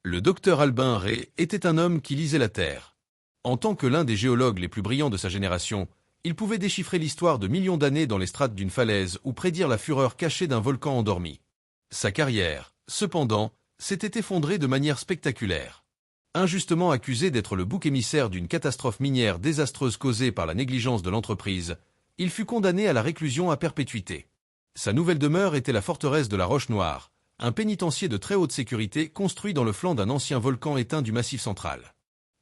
Le docteur Albin Ray était un homme qui lisait la Terre. En tant que l'un des géologues les plus brillants de sa génération, il pouvait déchiffrer l'histoire de millions d'années dans les strates d'une falaise ou prédire la fureur cachée d'un volcan endormi. Sa carrière, cependant, s'était effondrée de manière spectaculaire. Injustement accusé d'être le bouc émissaire d'une catastrophe minière désastreuse causée par la négligence de l'entreprise, il fut condamné à la réclusion à perpétuité. Sa nouvelle demeure était la forteresse de la Roche-Noire, un pénitencier de très haute sécurité construit dans le flanc d'un ancien volcan éteint du Massif central.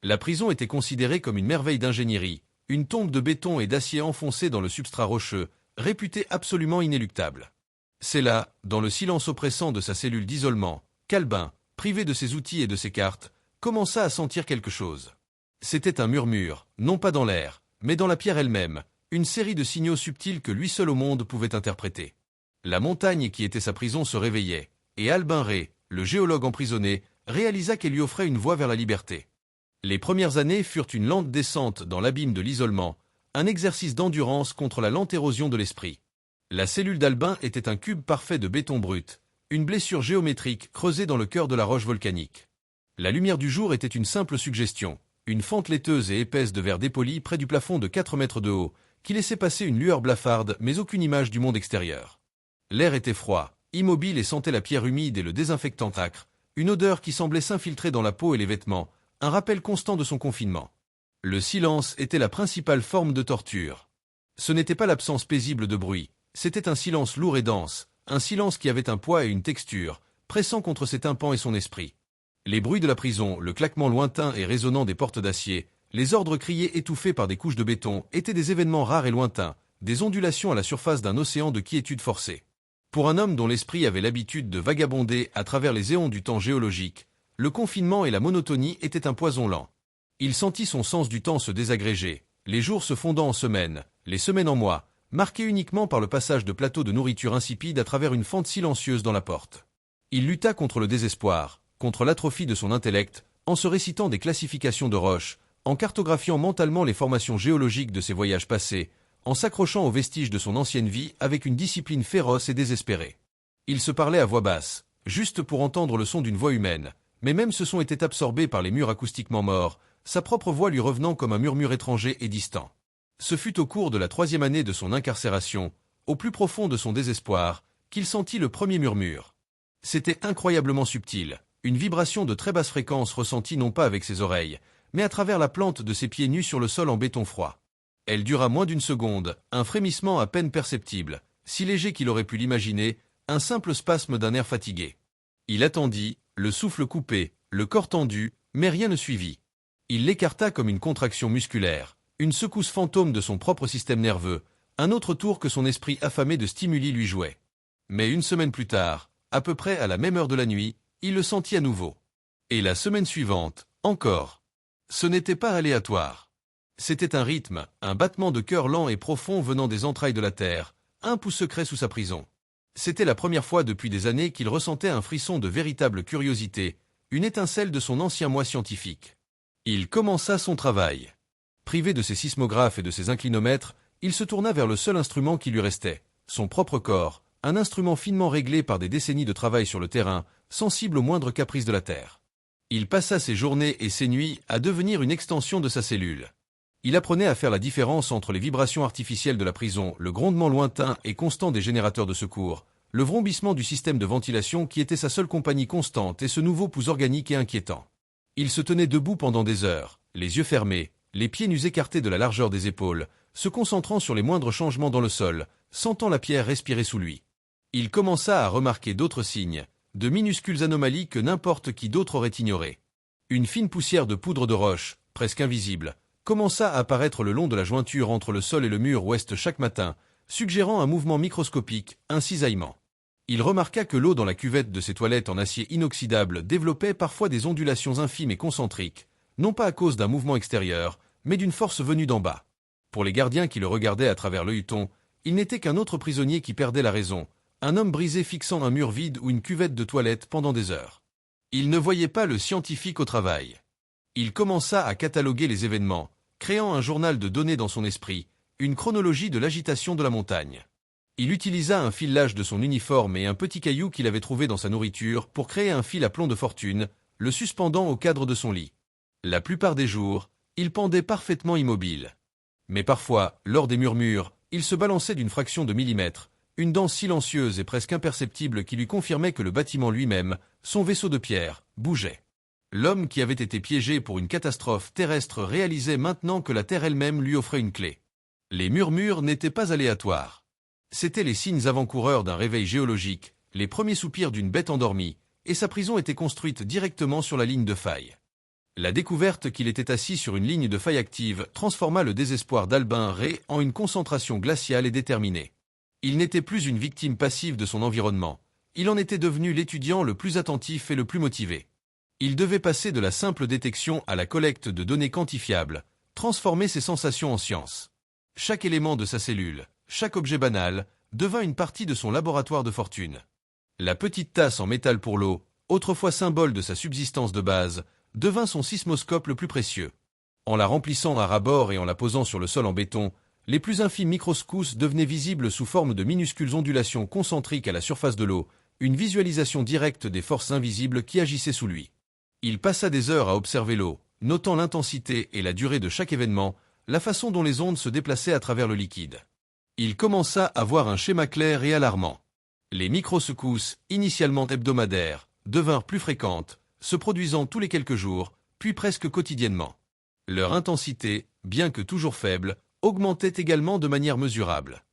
La prison était considérée comme une merveille d'ingénierie, une tombe de béton et d'acier enfoncée dans le substrat rocheux, réputée absolument inéluctable. C'est là, dans le silence oppressant de sa cellule d'isolement, qu'Albin, privé de ses outils et de ses cartes, commença à sentir quelque chose. C'était un murmure, non pas dans l'air, mais dans la pierre elle-même, une série de signaux subtils que lui seul au monde pouvait interpréter. La montagne qui était sa prison se réveillait, et Albin Ray, le géologue emprisonné, réalisa qu'elle lui offrait une voie vers la liberté. Les premières années furent une lente descente dans l'abîme de l'isolement, un exercice d'endurance contre la lente érosion de l'esprit. La cellule d'Albin était un cube parfait de béton brut, une blessure géométrique creusée dans le cœur de la roche volcanique. La lumière du jour était une simple suggestion, une fente laiteuse et épaisse de verre dépoli près du plafond de 4 mètres de haut, qui laissait passer une lueur blafarde mais aucune image du monde extérieur. L'air était froid, immobile et sentait la pierre humide et le désinfectant âcre, une odeur qui semblait s'infiltrer dans la peau et les vêtements, un rappel constant de son confinement. Le silence était la principale forme de torture. Ce n'était pas l'absence paisible de bruit, c'était un silence lourd et dense, un silence qui avait un poids et une texture, pressant contre ses tympans et son esprit. Les bruits de la prison, le claquement lointain et résonnant des portes d'acier, les ordres criés étouffés par des couches de béton étaient des événements rares et lointains, des ondulations à la surface d'un océan de quiétude forcée. Pour un homme dont l'esprit avait l'habitude de vagabonder à travers les éons du temps géologique, le confinement et la monotonie étaient un poison lent. Il sentit son sens du temps se désagréger, les jours se fondant en semaines, les semaines en mois, marqués uniquement par le passage de plateaux de nourriture insipide à travers une fente silencieuse dans la porte. Il lutta contre le désespoir, contre l'atrophie de son intellect, en se récitant des classifications de roches, en cartographiant mentalement les formations géologiques de ses voyages passés, en s'accrochant aux vestiges de son ancienne vie avec une discipline féroce et désespérée. Il se parlait à voix basse, juste pour entendre le son d'une voix humaine, mais même ce son était absorbé par les murs acoustiquement morts, sa propre voix lui revenant comme un murmure étranger et distant. Ce fut au cours de la 3e année de son incarcération, au plus profond de son désespoir, qu'il sentit le premier murmure. C'était incroyablement subtil, une vibration de très basse fréquence ressentie non pas avec ses oreilles, mais à travers la plante de ses pieds nus sur le sol en béton froid. Elle dura moins d'une seconde, un frémissement à peine perceptible, si léger qu'il aurait pu l'imaginer, un simple spasme d'un air fatigué. Il attendit, le souffle coupé, le corps tendu, mais rien ne suivit. Il l'écarta comme une contraction musculaire, une secousse fantôme de son propre système nerveux, un autre tour que son esprit affamé de stimuli lui jouait. Mais une semaine plus tard, à peu près à la même heure de la nuit, il le sentit à nouveau. Et la semaine suivante, encore. Ce n'était pas aléatoire. C'était un rythme, un battement de cœur lent et profond venant des entrailles de la terre, un pouls secret sous sa prison. C'était la première fois depuis des années qu'il ressentait un frisson de véritable curiosité, une étincelle de son ancien moi scientifique. Il commença son travail. Privé de ses sismographes et de ses inclinomètres, il se tourna vers le seul instrument qui lui restait, son propre corps, un instrument finement réglé par des décennies de travail sur le terrain, sensible aux moindres caprices de la Terre. Il passa ses journées et ses nuits à devenir une extension de sa cellule. Il apprenait à faire la différence entre les vibrations artificielles de la prison, le grondement lointain et constant des générateurs de secours, le vrombissement du système de ventilation qui était sa seule compagnie constante et ce nouveau pouls organique et inquiétant. Il se tenait debout pendant des heures, les yeux fermés, les pieds nus écartés de la largeur des épaules, se concentrant sur les moindres changements dans le sol, sentant la pierre respirer sous lui. Il commença à remarquer d'autres signes, de minuscules anomalies que n'importe qui d'autre aurait ignorées. Une fine poussière de poudre de roche, presque invisible, commença à apparaître le long de la jointure entre le sol et le mur ouest chaque matin, suggérant un mouvement microscopique, un cisaillement. Il remarqua que l'eau dans la cuvette de ses toilettes en acier inoxydable développait parfois des ondulations infimes et concentriques, non pas à cause d'un mouvement extérieur, mais d'une force venue d'en bas. Pour les gardiens qui le regardaient à travers l'œilleton, il n'était qu'un autre prisonnier qui perdait la raison, un homme brisé fixant un mur vide ou une cuvette de toilette pendant des heures. Il ne voyait pas le scientifique au travail. Il commença à cataloguer les événements, créant un journal de données dans son esprit, une chronologie de l'agitation de la montagne. Il utilisa un fil lâche de son uniforme et un petit caillou qu'il avait trouvé dans sa nourriture pour créer un fil à plomb de fortune, le suspendant au cadre de son lit. La plupart des jours, il pendait parfaitement immobile. Mais parfois, lors des murmures, il se balançait d'une fraction de millimètre, une danse silencieuse et presque imperceptible qui lui confirmait que le bâtiment lui-même, son vaisseau de pierre, bougeait. L'homme qui avait été piégé pour une catastrophe terrestre réalisait maintenant que la Terre elle-même lui offrait une clé. Les murmures n'étaient pas aléatoires. C'étaient les signes avant-coureurs d'un réveil géologique, les premiers soupirs d'une bête endormie, et sa prison était construite directement sur la ligne de faille. La découverte qu'il était assis sur une ligne de faille active transforma le désespoir d'Albin Ray en une concentration glaciale et déterminée. Il n'était plus une victime passive de son environnement, il en était devenu l'étudiant le plus attentif et le plus motivé. Il devait passer de la simple détection à la collecte de données quantifiables, transformer ses sensations en science. Chaque élément de sa cellule, chaque objet banal, devint une partie de son laboratoire de fortune. La petite tasse en métal pour l'eau, autrefois symbole de sa subsistance de base, devint son sismoscope le plus précieux. En la remplissant à ras-bord et en la posant sur le sol en béton, les plus infimes microscousses devenaient visibles sous forme de minuscules ondulations concentriques à la surface de l'eau, une visualisation directe des forces invisibles qui agissaient sous lui. Il passa des heures à observer l'eau, notant l'intensité et la durée de chaque événement, la façon dont les ondes se déplaçaient à travers le liquide. Il commença à voir un schéma clair et alarmant. Les micro-secousses, initialement hebdomadaires, devinrent plus fréquentes, se produisant tous les quelques jours, puis presque quotidiennement. Leur intensité, bien que toujours faible, augmentait également de manière mesurable.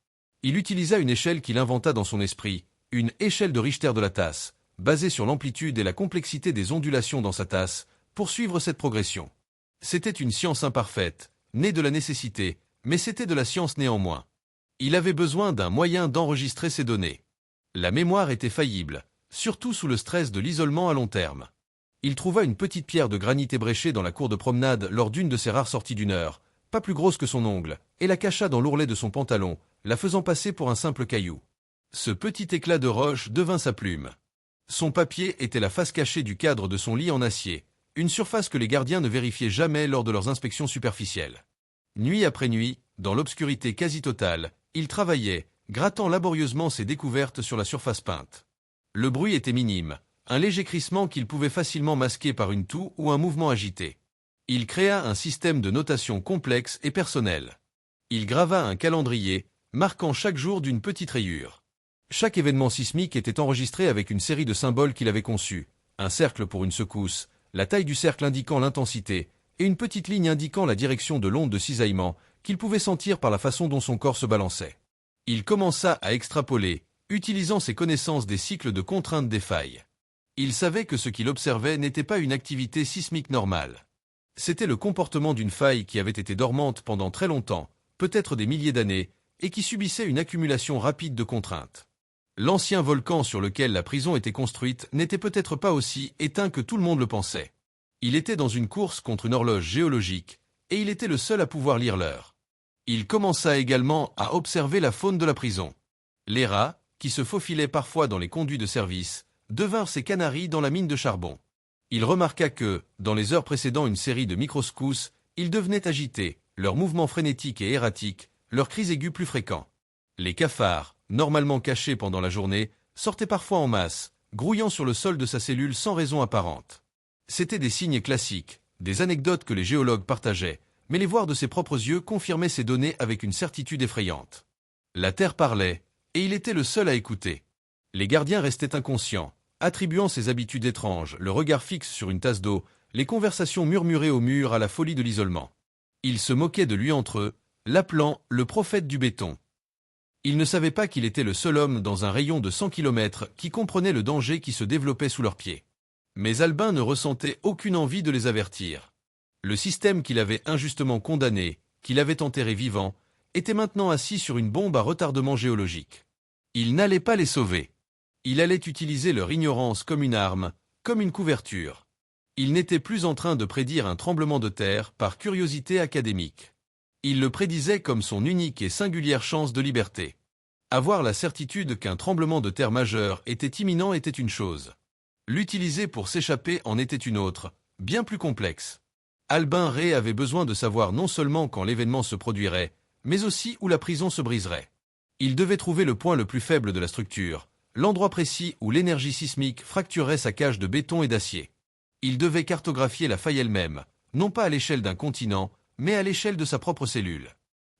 Il utilisa une échelle qu'il inventa dans son esprit, une échelle de Richter de la tasse, basée sur l'amplitude et la complexité des ondulations dans sa tasse, pour suivre cette progression. C'était une science imparfaite, née de la nécessité, mais c'était de la science néanmoins. Il avait besoin d'un moyen d'enregistrer ces données. La mémoire était faillible, surtout sous le stress de l'isolement à long terme. Il trouva une petite pierre de granit ébréchée dans la cour de promenade lors d'une de ses rares sorties d'une heure, pas plus grosse que son ongle, et la cacha dans l'ourlet de son pantalon, la faisant passer pour un simple caillou. Ce petit éclat de roche devint sa plume. Son papier était la face cachée du cadre de son lit en acier, une surface que les gardiens ne vérifiaient jamais lors de leurs inspections superficielles. Nuit après nuit, dans l'obscurité quasi totale, il travaillait, grattant laborieusement ses découvertes sur la surface peinte. Le bruit était minime, un léger crissement qu'il pouvait facilement masquer par une toux ou un mouvement agité. Il créa un système de notation complexe et personnel. Il grava un calendrier, marquant chaque jour d'une petite rayure. Chaque événement sismique était enregistré avec une série de symboles qu'il avait conçus, un cercle pour une secousse, la taille du cercle indiquant l'intensité, et une petite ligne indiquant la direction de l'onde de cisaillement qu'il pouvait sentir par la façon dont son corps se balançait. Il commença à extrapoler, utilisant ses connaissances des cycles de contrainte des failles. Il savait que ce qu'il observait n'était pas une activité sismique normale. C'était le comportement d'une faille qui avait été dormante pendant très longtemps, peut-être des milliers d'années, et qui subissait une accumulation rapide de contraintes. L'ancien volcan sur lequel la prison était construite n'était peut-être pas aussi éteint que tout le monde le pensait. Il était dans une course contre une horloge géologique, et il était le seul à pouvoir lire l'heure. Il commença également à observer la faune de la prison. Les rats, qui se faufilaient parfois dans les conduits de service, devinrent ses canaris dans la mine de charbon. Il remarqua que, dans les heures précédant une série de microsecousses, ils devenaient agités, leurs mouvements frénétiques et erratiques, leurs cris aigus plus fréquents. Les cafards, normalement cachés pendant la journée, sortaient parfois en masse, grouillant sur le sol de sa cellule sans raison apparente. C'étaient des signes classiques, des anecdotes que les géologues partageaient, mais les voir de ses propres yeux confirmaient ces données avec une certitude effrayante. La Terre parlait, et il était le seul à écouter. Les gardiens restaient inconscients, attribuant ses habitudes étranges, le regard fixe sur une tasse d'eau, les conversations murmurées au mur à la folie de l'isolement. Ils se moquaient de lui entre eux, l'appelant le prophète du béton. Ils ne savaient pas qu'il était le seul homme dans un rayon de 100 km qui comprenait le danger qui se développait sous leurs pieds. Mais Albin ne ressentait aucune envie de les avertir. Le système qu'il avait injustement condamné, qu'il avait enterré vivant, était maintenant assis sur une bombe à retardement géologique. Il n'allait pas les sauver. Il allait utiliser leur ignorance comme une arme, comme une couverture. Il n'était plus en train de prédire un tremblement de terre par curiosité académique. Il le prédisait comme son unique et singulière chance de liberté. Avoir la certitude qu'un tremblement de terre majeur était imminent était une chose. L'utiliser pour s'échapper en était une autre, bien plus complexe. Albin Ray avait besoin de savoir non seulement quand l'événement se produirait, mais aussi où la prison se briserait. Il devait trouver le point le plus faible de la structure, l'endroit précis où l'énergie sismique fracturerait sa cage de béton et d'acier. Il devait cartographier la faille elle-même, non pas à l'échelle d'un continent, mais à l'échelle de sa propre cellule.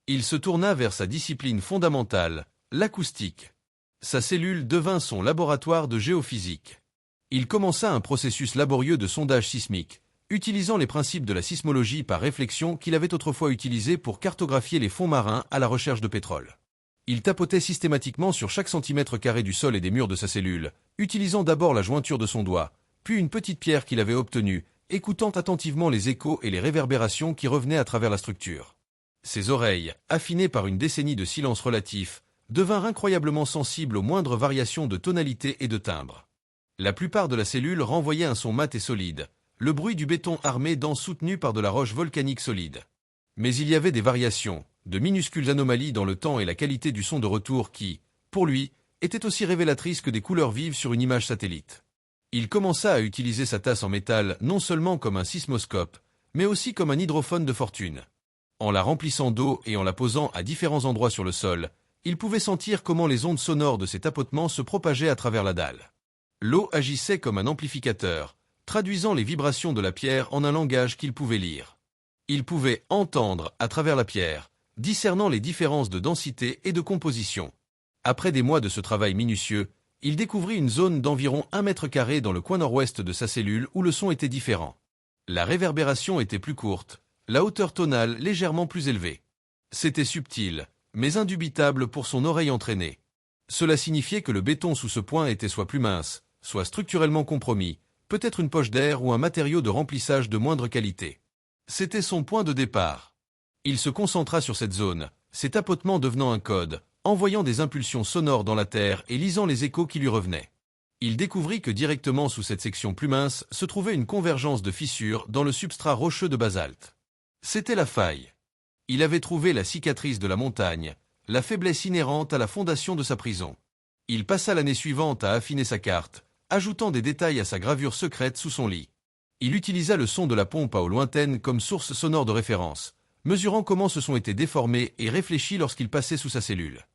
Il se tourna vers sa discipline fondamentale, l'acoustique. Sa cellule devint son laboratoire de géophysique. Il commença un processus laborieux de sondage sismique, utilisant les principes de la sismologie par réflexion qu'il avait autrefois utilisés pour cartographier les fonds marins à la recherche de pétrole. Il tapotait systématiquement sur chaque centimètre carré du sol et des murs de sa cellule, utilisant d'abord la jointure de son doigt, puis une petite pierre qu'il avait obtenue, écoutant attentivement les échos et les réverbérations qui revenaient à travers la structure. Ses oreilles, affinées par une décennie de silence relatif, devinrent incroyablement sensibles aux moindres variations de tonalité et de timbre. La plupart de la cellule renvoyait un son mat et solide, le bruit du béton armé dents soutenu par de la roche volcanique solide. Mais il y avait des variations, de minuscules anomalies dans le temps et la qualité du son de retour qui, pour lui, étaient aussi révélatrices que des couleurs vives sur une image satellite. Il commença à utiliser sa tasse en métal non seulement comme un sismoscope, mais aussi comme un hydrophone de fortune. En la remplissant d'eau et en la posant à différents endroits sur le sol, il pouvait sentir comment les ondes sonores de ses tapotements se propageaient à travers la dalle. L'eau agissait comme un amplificateur, traduisant les vibrations de la pierre en un langage qu'il pouvait lire. Il pouvait entendre à travers la pierre, discernant les différences de densité et de composition. Après des mois de ce travail minutieux, il découvrit une zone d'environ 1 mètre carré dans le coin nord-ouest de sa cellule où le son était différent. La réverbération était plus courte, la hauteur tonale légèrement plus élevée. C'était subtil, mais indubitable pour son oreille entraînée. Cela signifiait que le béton sous ce point était soit plus mince, soit structurellement compromis, peut-être une poche d'air ou un matériau de remplissage de moindre qualité. C'était son point de départ. Il se concentra sur cette zone, ses tapotements devenant un code, envoyant des impulsions sonores dans la terre et lisant les échos qui lui revenaient. Il découvrit que directement sous cette section plus mince se trouvait une convergence de fissures dans le substrat rocheux de basalte. C'était la faille. Il avait trouvé la cicatrice de la montagne, la faiblesse inhérente à la fondation de sa prison. Il passa l'année suivante à affiner sa carte, ajoutant des détails à sa gravure secrète sous son lit. Il utilisa le son de la pompe à eau lointaine comme source sonore de référence, mesurant comment ce son était déformé et réfléchi lorsqu'il passait sous sa cellule.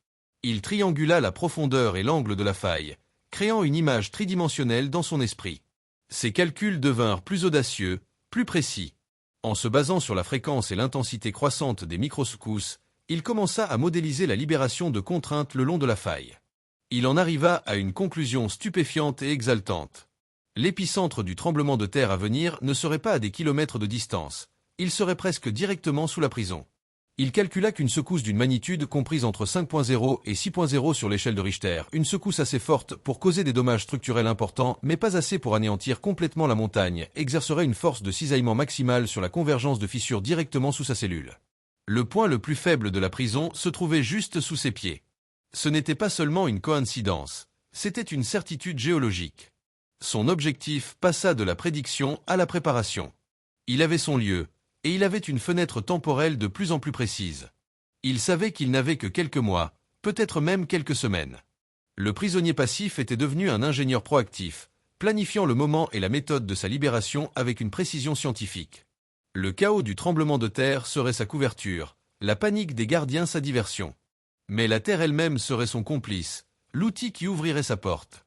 Il triangula la profondeur et l'angle de la faille, créant une image tridimensionnelle dans son esprit. Ses calculs devinrent plus audacieux, plus précis. En se basant sur la fréquence et l'intensité croissante des microsecousses, il commença à modéliser la libération de contraintes le long de la faille. Il en arriva à une conclusion stupéfiante et exaltante. L'épicentre du tremblement de terre à venir ne serait pas à des kilomètres de distance, il serait presque directement sous la prison. Il calcula qu'une secousse d'une magnitude comprise entre 5.0 et 6.0 sur l'échelle de Richter, une secousse assez forte pour causer des dommages structurels importants, mais pas assez pour anéantir complètement la montagne, exercerait une force de cisaillement maximale sur la convergence de fissures directement sous sa cellule. Le point le plus faible de la prison se trouvait juste sous ses pieds. Ce n'était pas seulement une coïncidence, c'était une certitude géologique. Son objectif passa de la prédiction à la préparation. Il avait son lieu, et il avait une fenêtre temporelle de plus en plus précise. Il savait qu'il n'avait que quelques mois, peut-être même quelques semaines. Le prisonnier passif était devenu un ingénieur proactif, planifiant le moment et la méthode de sa libération avec une précision scientifique. Le chaos du tremblement de terre serait sa couverture, la panique des gardiens sa diversion. Mais la terre elle-même serait son complice, l'outil qui ouvrirait sa porte.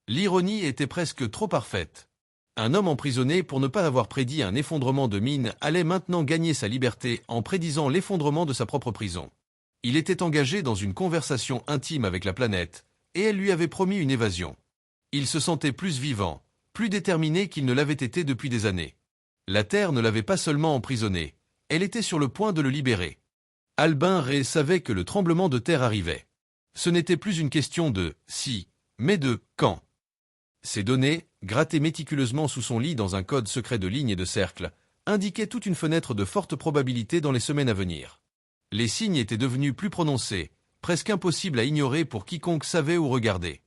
L'ironie était presque trop parfaite. Un homme emprisonné pour ne pas avoir prédit un effondrement de mine allait maintenant gagner sa liberté en prédisant l'effondrement de sa propre prison. Il était engagé dans une conversation intime avec la planète, et elle lui avait promis une évasion. Il se sentait plus vivant, plus déterminé qu'il ne l'avait été depuis des années. La Terre ne l'avait pas seulement emprisonné, elle était sur le point de le libérer. Albin Ray savait que le tremblement de terre arrivait. Ce n'était plus une question de « si », mais de « quand ». Ces données, grattées méticuleusement sous son lit dans un code secret de lignes et de cercles, indiquaient toute une fenêtre de forte probabilité dans les semaines à venir. Les signes étaient devenus plus prononcés, presque impossibles à ignorer pour quiconque savait ou regardait.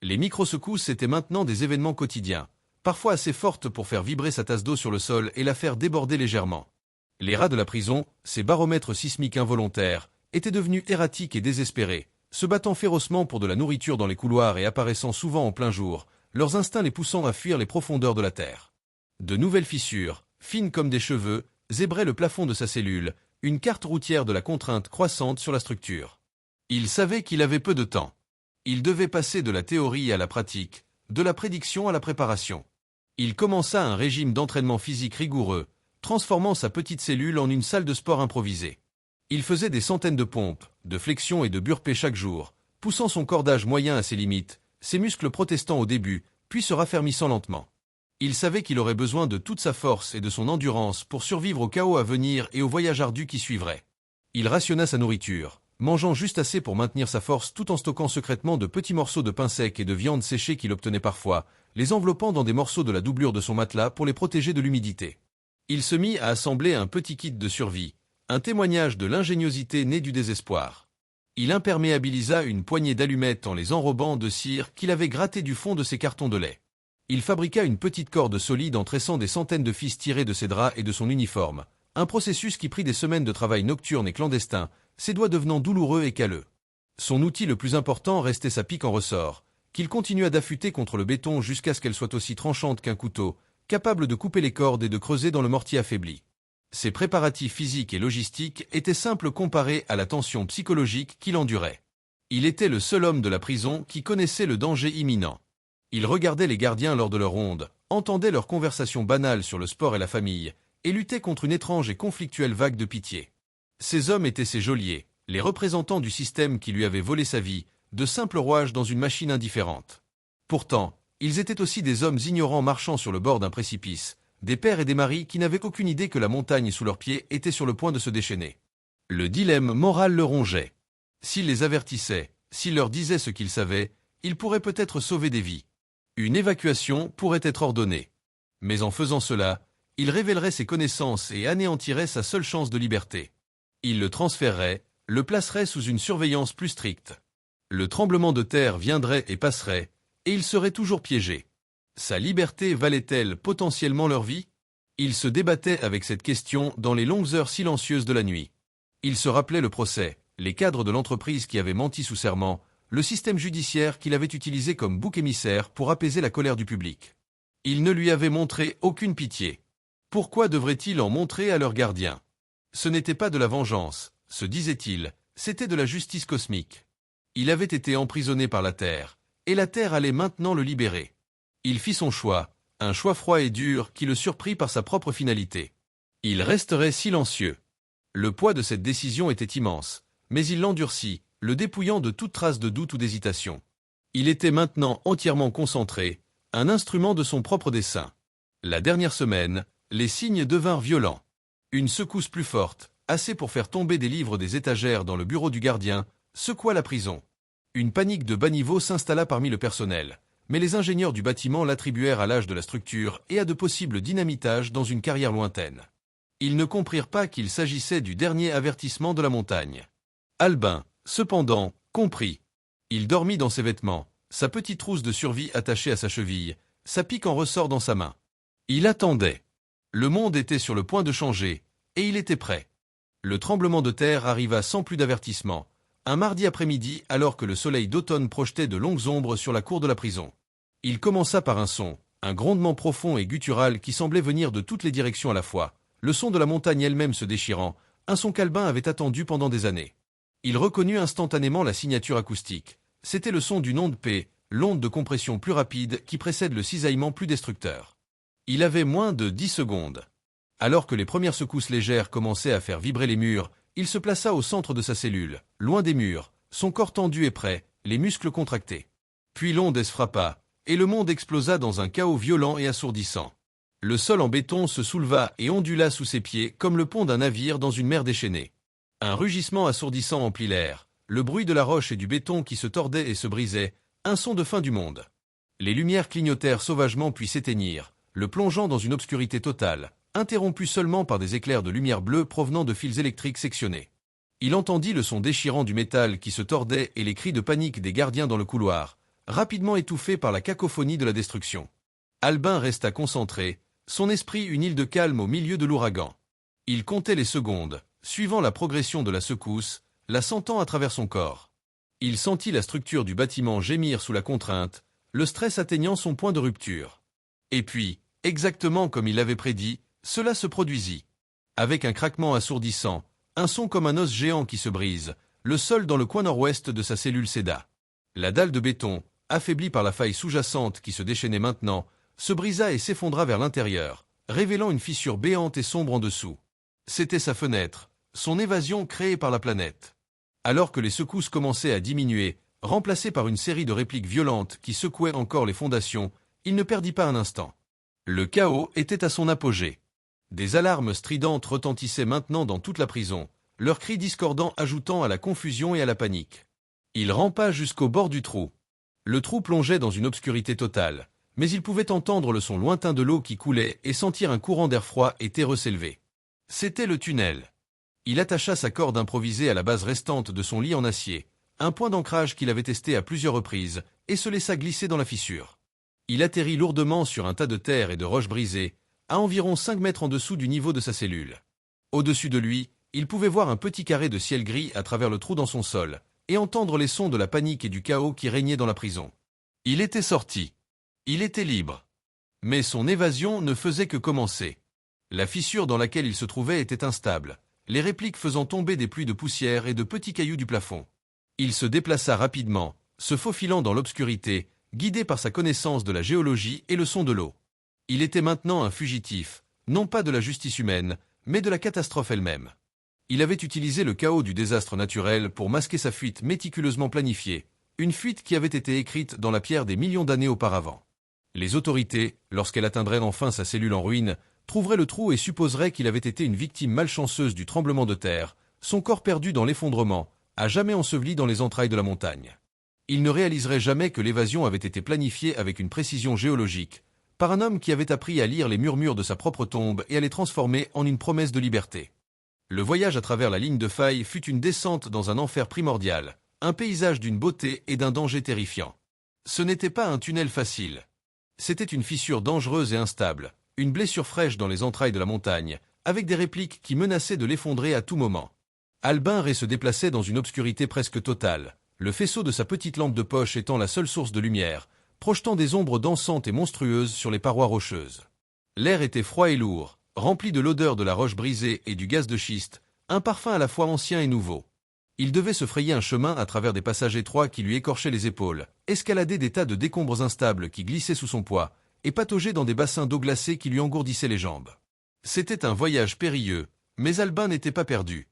Les microsecousses étaient maintenant des événements quotidiens, parfois assez fortes pour faire vibrer sa tasse d'eau sur le sol et la faire déborder légèrement. Les rats de la prison, ces baromètres sismiques involontaires, étaient devenus erratiques et désespérés, se battant férocement pour de la nourriture dans les couloirs et apparaissant souvent en plein jour, leurs instincts les poussant à fuir les profondeurs de la terre. De nouvelles fissures, fines comme des cheveux, zébraient le plafond de sa cellule, une carte routière de la contrainte croissante sur la structure. Il savait qu'il avait peu de temps. Il devait passer de la théorie à la pratique, de la prédiction à la préparation. Il commença un régime d'entraînement physique rigoureux, transformant sa petite cellule en une salle de sport improvisée. Il faisait des centaines de pompes, de flexions et de burpees chaque jour, poussant son cordage moyen à ses limites, ses muscles protestant au début, puis se raffermissant lentement. Il savait qu'il aurait besoin de toute sa force et de son endurance pour survivre au chaos à venir et au voyage ardu qui suivrait. Il rationna sa nourriture, mangeant juste assez pour maintenir sa force tout en stockant secrètement de petits morceaux de pain sec et de viande séchée qu'il obtenait parfois, les enveloppant dans des morceaux de la doublure de son matelas pour les protéger de l'humidité. Il se mit à assembler un petit kit de survie, un témoignage de l'ingéniosité née du désespoir. Il imperméabilisa une poignée d'allumettes en les enrobant de cire qu'il avait gratté du fond de ses cartons de lait. Il fabriqua une petite corde solide en tressant des centaines de fils tirés de ses draps et de son uniforme, un processus qui prit des semaines de travail nocturne et clandestin, ses doigts devenant douloureux et calleux. Son outil le plus important restait sa pique en ressort, qu'il continua d'affûter contre le béton jusqu'à ce qu'elle soit aussi tranchante qu'un couteau, capable de couper les cordes et de creuser dans le mortier affaibli. Ses préparatifs physiques et logistiques étaient simples comparés à la tension psychologique qu'il endurait. Il était le seul homme de la prison qui connaissait le danger imminent. Il regardait les gardiens lors de leur ronde, entendait leurs conversations banales sur le sport et la famille, et luttait contre une étrange et conflictuelle vague de pitié. Ces hommes étaient ses geôliers, les représentants du système qui lui avait volé sa vie, de simples rouages dans une machine indifférente. Pourtant, ils étaient aussi des hommes ignorants marchant sur le bord d'un précipice, des pères et des maris qui n'avaient aucune idée que la montagne sous leurs pieds était sur le point de se déchaîner. Le dilemme moral le rongeait. S'il les avertissait, s'il leur disait ce qu'ils savaient, ils pourraient peut-être sauver des vies. Une évacuation pourrait être ordonnée. Mais en faisant cela, il révélerait ses connaissances et anéantirait sa seule chance de liberté. Il le transférerait, le placerait sous une surveillance plus stricte. Le tremblement de terre viendrait et passerait, et il serait toujours piégé. Sa liberté valait-elle potentiellement leur vie? Il se débattait avec cette question dans les longues heures silencieuses de la nuit. Il se rappelait le procès, les cadres de l'entreprise qui avaient menti sous serment, le système judiciaire qu'il avait utilisé comme bouc émissaire pour apaiser la colère du public. Il ne lui avait montré aucune pitié. Pourquoi devrait-il en montrer à leurs gardiens? Ce n'était pas de la vengeance, se disait-il, c'était de la justice cosmique. Il avait été emprisonné par la Terre, et la Terre allait maintenant le libérer. Il fit son choix, un choix froid et dur qui le surprit par sa propre finalité. Il resterait silencieux. Le poids de cette décision était immense, mais il l'endurcit, le dépouillant de toute trace de doute ou d'hésitation. Il était maintenant entièrement concentré, un instrument de son propre dessein. La dernière semaine, les signes devinrent violents. Une secousse plus forte, assez pour faire tomber des livres des étagères dans le bureau du gardien, secoua la prison. Une panique de bas niveau s'installa parmi le personnel, mais les ingénieurs du bâtiment l'attribuèrent à l'âge de la structure et à de possibles dynamitages dans une carrière lointaine. Ils ne comprirent pas qu'il s'agissait du dernier avertissement de la montagne. Albin, cependant, comprit. Il dormit dans ses vêtements, sa petite trousse de survie attachée à sa cheville, sa pique en ressort dans sa main. Il attendait. Le monde était sur le point de changer, et il était prêt. Le tremblement de terre arriva sans plus d'avertissement, un mardi après-midi alors que le soleil d'automne projetait de longues ombres sur la cour de la prison. Il commença par un son, un grondement profond et guttural qui semblait venir de toutes les directions à la fois, le son de la montagne elle-même se déchirant, un son qu'Albin avait attendu pendant des années. Il reconnut instantanément la signature acoustique. C'était le son d'une onde P, l'onde de compression plus rapide qui précède le cisaillement plus destructeur. Il avait moins de 10 secondes. Alors que les premières secousses légères commençaient à faire vibrer les murs, il se plaça au centre de sa cellule, loin des murs, son corps tendu et prêt, les muscles contractés. Puis l'onde frappa, et le monde explosa dans un chaos violent et assourdissant. Le sol en béton se souleva et ondula sous ses pieds comme le pont d'un navire dans une mer déchaînée. Un rugissement assourdissant emplit l'air, le bruit de la roche et du béton qui se tordait et se brisait, un son de fin du monde. Les lumières clignotèrent sauvagement puis s'éteignirent, le plongeant dans une obscurité totale, interrompue seulement par des éclairs de lumière bleue provenant de fils électriques sectionnés. Il entendit le son déchirant du métal qui se tordait et les cris de panique des gardiens dans le couloir, rapidement étouffés par la cacophonie de la destruction. Albin resta concentré, son esprit une île de calme au milieu de l'ouragan. Il comptait les secondes, suivant la progression de la secousse, la sentant à travers son corps. Il sentit la structure du bâtiment gémir sous la contrainte, le stress atteignant son point de rupture. Et puis, exactement comme il l'avait prédit, cela se produisit. Avec un craquement assourdissant, un son comme un os géant qui se brise, le sol dans le coin nord-ouest de sa cellule céda. La dalle de béton, affaiblie par la faille sous-jacente qui se déchaînait maintenant, se brisa et s'effondra vers l'intérieur, révélant une fissure béante et sombre en dessous. C'était sa fenêtre, son évasion créée par la planète. Alors que les secousses commençaient à diminuer, remplacées par une série de répliques violentes qui secouaient encore les fondations, il ne perdit pas un instant. Le chaos était à son apogée. Des alarmes stridentes retentissaient maintenant dans toute la prison, leurs cris discordants ajoutant à la confusion et à la panique. Il rampa jusqu'au bord du trou. Le trou plongeait dans une obscurité totale, mais il pouvait entendre le son lointain de l'eau qui coulait et sentir un courant d'air froid et terreux s'élever. C'était le tunnel. Il attacha sa corde improvisée à la base restante de son lit en acier, un point d'ancrage qu'il avait testé à plusieurs reprises, et se laissa glisser dans la fissure. Il atterrit lourdement sur un tas de terre et de roches brisées, à environ 5 mètres en dessous du niveau de sa cellule. Au-dessus de lui, il pouvait voir un petit carré de ciel gris à travers le trou dans son sol, et entendre les sons de la panique et du chaos qui régnaient dans la prison. Il était sorti. Il était libre. Mais son évasion ne faisait que commencer. La fissure dans laquelle il se trouvait était instable, les répliques faisant tomber des pluies de poussière et de petits cailloux du plafond. Il se déplaça rapidement, se faufilant dans l'obscurité, guidé par sa connaissance de la géologie et le son de l'eau. Il était maintenant un fugitif, non pas de la justice humaine, mais de la catastrophe elle-même. Il avait utilisé le chaos du désastre naturel pour masquer sa fuite méticuleusement planifiée, une fuite qui avait été écrite dans la pierre des millions d'années auparavant. Les autorités, lorsqu'elle atteindrait enfin sa cellule en ruine, trouveraient le trou et supposeraient qu'il avait été une victime malchanceuse du tremblement de terre, son corps perdu dans l'effondrement, à jamais enseveli dans les entrailles de la montagne. Il ne réaliserait jamais que l'évasion avait été planifiée avec une précision géologique, par un homme qui avait appris à lire les murmures de sa propre tombe et à les transformer en une promesse de liberté. Le voyage à travers la ligne de faille fut une descente dans un enfer primordial, un paysage d'une beauté et d'un danger terrifiant. Ce n'était pas un tunnel facile. C'était une fissure dangereuse et instable, une blessure fraîche dans les entrailles de la montagne, avec des répliques qui menaçaient de l'effondrer à tout moment. Albin Ray se déplaçait dans une obscurité presque totale, le faisceau de sa petite lampe de poche étant la seule source de lumière, projetant des ombres dansantes et monstrueuses sur les parois rocheuses. L'air était froid et lourd, rempli de l'odeur de la roche brisée et du gaz de schiste, un parfum à la fois ancien et nouveau. Il devait se frayer un chemin à travers des passages étroits qui lui écorchaient les épaules, escalader des tas de décombres instables qui glissaient sous son poids, et patauger dans des bassins d'eau glacée qui lui engourdissaient les jambes. C'était un voyage périlleux, mais Albin n'était pas perdu.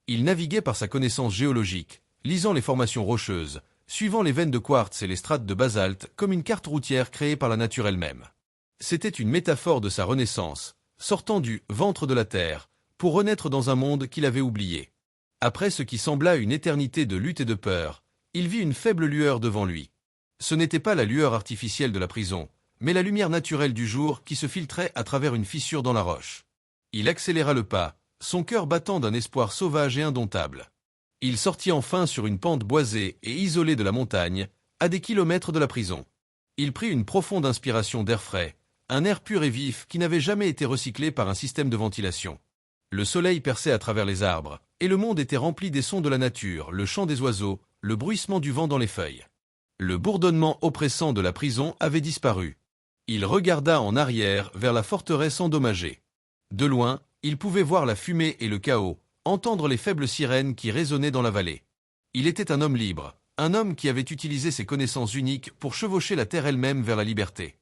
Il naviguait par sa connaissance géologique, lisant les formations rocheuses, suivant les veines de quartz et les strates de basalte comme une carte routière créée par la nature elle-même. C'était une métaphore de sa renaissance, sortant du ventre de la terre, pour renaître dans un monde qu'il avait oublié. Après ce qui sembla une éternité de lutte et de peur, il vit une faible lueur devant lui. Ce n'était pas la lueur artificielle de la prison, mais la lumière naturelle du jour qui se filtrait à travers une fissure dans la roche. Il accéléra le pas, son cœur battant d'un espoir sauvage et indomptable. Il sortit enfin sur une pente boisée et isolée de la montagne, à des kilomètres de la prison. Il prit une profonde inspiration d'air frais, un air pur et vif qui n'avait jamais été recyclé par un système de ventilation. Le soleil perçait à travers les arbres, et le monde était rempli des sons de la nature, le chant des oiseaux, le bruissement du vent dans les feuilles. Le bourdonnement oppressant de la prison avait disparu. Il regarda en arrière vers la forteresse endommagée. De loin, il pouvait voir la fumée et le chaos, entendre les faibles sirènes qui résonnaient dans la vallée. Il était un homme libre, un homme qui avait utilisé ses connaissances uniques pour chevaucher la terre elle-même vers la liberté.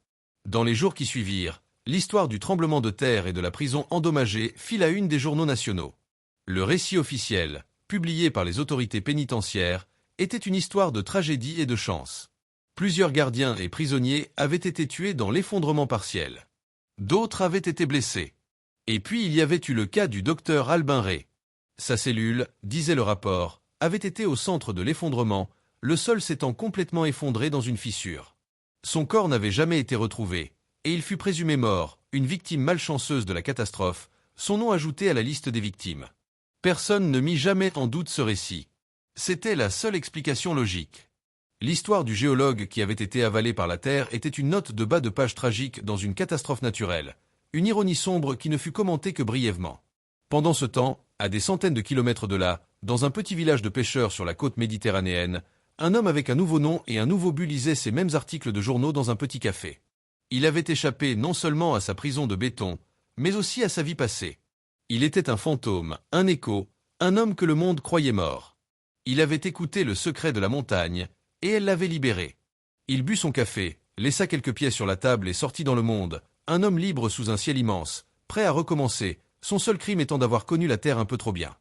Dans les jours qui suivirent, l'histoire du tremblement de terre et de la prison endommagée fit la une des journaux nationaux. Le récit officiel, publié par les autorités pénitentiaires, était une histoire de tragédie et de chance. Plusieurs gardiens et prisonniers avaient été tués dans l'effondrement partiel. D'autres avaient été blessés. Et puis il y avait eu le cas du docteur Albin Ray. Sa cellule, disait le rapport, avait été au centre de l'effondrement, le sol s'étant complètement effondré dans une fissure. Son corps n'avait jamais été retrouvé, et il fut présumé mort, une victime malchanceuse de la catastrophe, son nom ajouté à la liste des victimes. Personne ne mit jamais en doute ce récit. C'était la seule explication logique. L'histoire du géologue qui avait été avalé par la Terre était une note de bas de page tragique dans une catastrophe naturelle, une ironie sombre qui ne fut commentée que brièvement. Pendant ce temps, à des centaines de kilomètres de là, dans un petit village de pêcheurs sur la côte méditerranéenne, un homme avec un nouveau nom et un nouveau but lisait ces mêmes articles de journaux dans un petit café. Il avait échappé non seulement à sa prison de béton, mais aussi à sa vie passée. Il était un fantôme, un écho, un homme que le monde croyait mort. Il avait écouté le secret de la montagne, et elle l'avait libéré. Il but son café, laissa quelques pièces sur la table et sortit dans le monde, un homme libre sous un ciel immense, prêt à recommencer, son seul crime étant d'avoir connu la terre un peu trop bien.